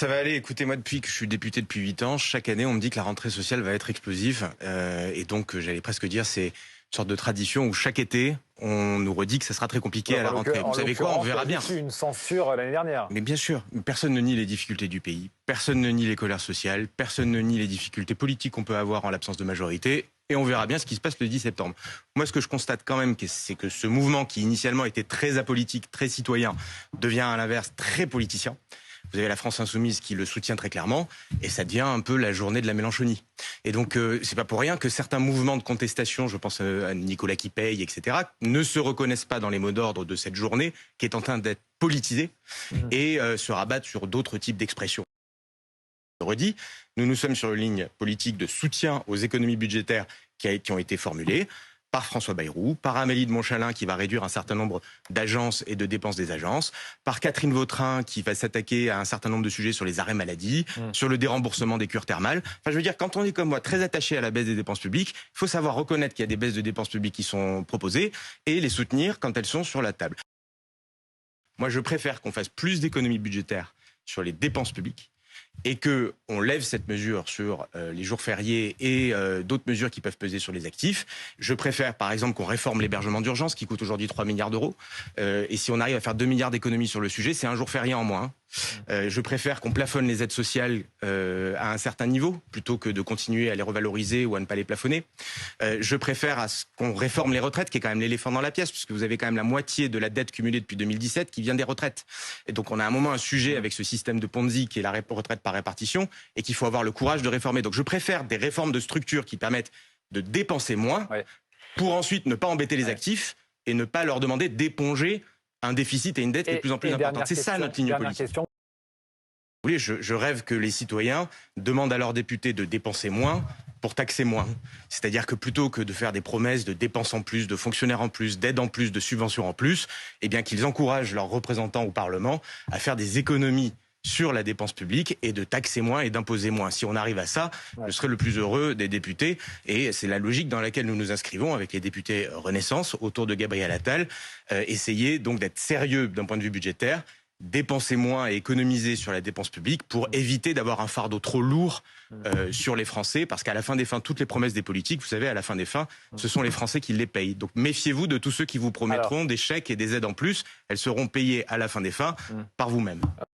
Ça va aller, écoutez, moi depuis que je suis député depuis 8 ans, chaque année on me dit que la rentrée sociale va être explosive. Et donc j'allais presque dire c'est une sorte de tradition où chaque été on nous redit que ça sera très compliqué à la rentrée. Vous savez quoi, on verra bien. Il y a eu une censure l'année dernière. Mais bien sûr, personne ne nie les difficultés du pays, personne ne nie les colères sociales, personne ne nie les difficultés politiques qu'on peut avoir en l'absence de majorité. Et on verra bien ce qui se passe le 10 septembre. Moi, ce que je constate quand même, c'est que ce mouvement qui initialement était très apolitique, très citoyen, devient à l'inverse très politicien. Vous avez la France Insoumise qui le soutient très clairement, et ça devient un peu la journée de la Mélenchonie. Et donc, c'est pas pour rien que certains mouvements de contestation, je pense à Nicolas qui paye, etc., ne se reconnaissent pas dans les mots d'ordre de cette journée qui est en train d'être politisée et se rabattent sur d'autres types d'expressions. Je redis, nous sommes sur une ligne politique de soutien aux économies budgétaires qui ont été formulées par François Bayrou, par Amélie de Montchalin qui va réduire un certain nombre d'agences et de dépenses des agences, par Catherine Vautrin qui va s'attaquer à un certain nombre de sujets sur les arrêts maladie, sur le déremboursement des cures thermales. Enfin, je veux dire, quand on est comme moi très attaché à la baisse des dépenses publiques, il faut savoir reconnaître qu'il y a des baisses de dépenses publiques qui sont proposées et les soutenir quand elles sont sur la table. Moi, je préfère qu'on fasse plus d'économies budgétaires sur les dépenses publiques et qu'on lève cette mesure sur les jours fériés et d'autres mesures qui peuvent peser sur les actifs. Je préfère, par exemple, qu'on réforme l'hébergement d'urgence qui coûte aujourd'hui 3 milliards d'euros. Et si on arrive à faire 2 milliards d'économies sur le sujet, c'est un jour férié en moins. Je préfère qu'on plafonne les aides sociales à un certain niveau plutôt que de continuer à les revaloriser ou à ne pas les plafonner. Je préfère à ce qu'on réforme les retraites, qui est quand même l'éléphant dans la pièce, puisque vous avez quand même la moitié de la dette cumulée depuis 2017 qui vient des retraites. Et donc on a à un moment un sujet avec ce système de Ponzi qui est la retraite par répartition et qu'il faut avoir le courage de réformer. Donc je préfère des réformes de structure qui permettent de dépenser moins pour ensuite ne pas embêter les actifs et ne pas leur demander d'éponger un déficit et une dette qui est de plus en plus importante. C'est ça notre ligne politique. Vous voulez, je rêve que les citoyens demandent à leurs députés de dépenser moins pour taxer moins. C'est-à-dire que plutôt que de faire des promesses de dépenses en plus, de fonctionnaires en plus, d'aides en plus, de subventions en plus, eh bien qu'ils encouragent leurs représentants au Parlement à faire des économies sur la dépense publique et de taxer moins et d'imposer moins. Si on arrive à ça, je serai le plus heureux des députés. Et c'est la logique dans laquelle nous nous inscrivons avec les députés Renaissance autour de Gabriel Attal. Essayer donc d'être sérieux d'un point de vue budgétaire, dépenser moins et économiser sur la dépense publique pour éviter d'avoir un fardeau trop lourd sur les Français, parce qu'à la fin des fins, toutes les promesses des politiques, vous savez, à la fin des fins, ce sont les Français qui les payent. Donc méfiez-vous de tous ceux qui vous promettront des chèques et des aides en plus. Elles seront payées à la fin des fins par vous-même.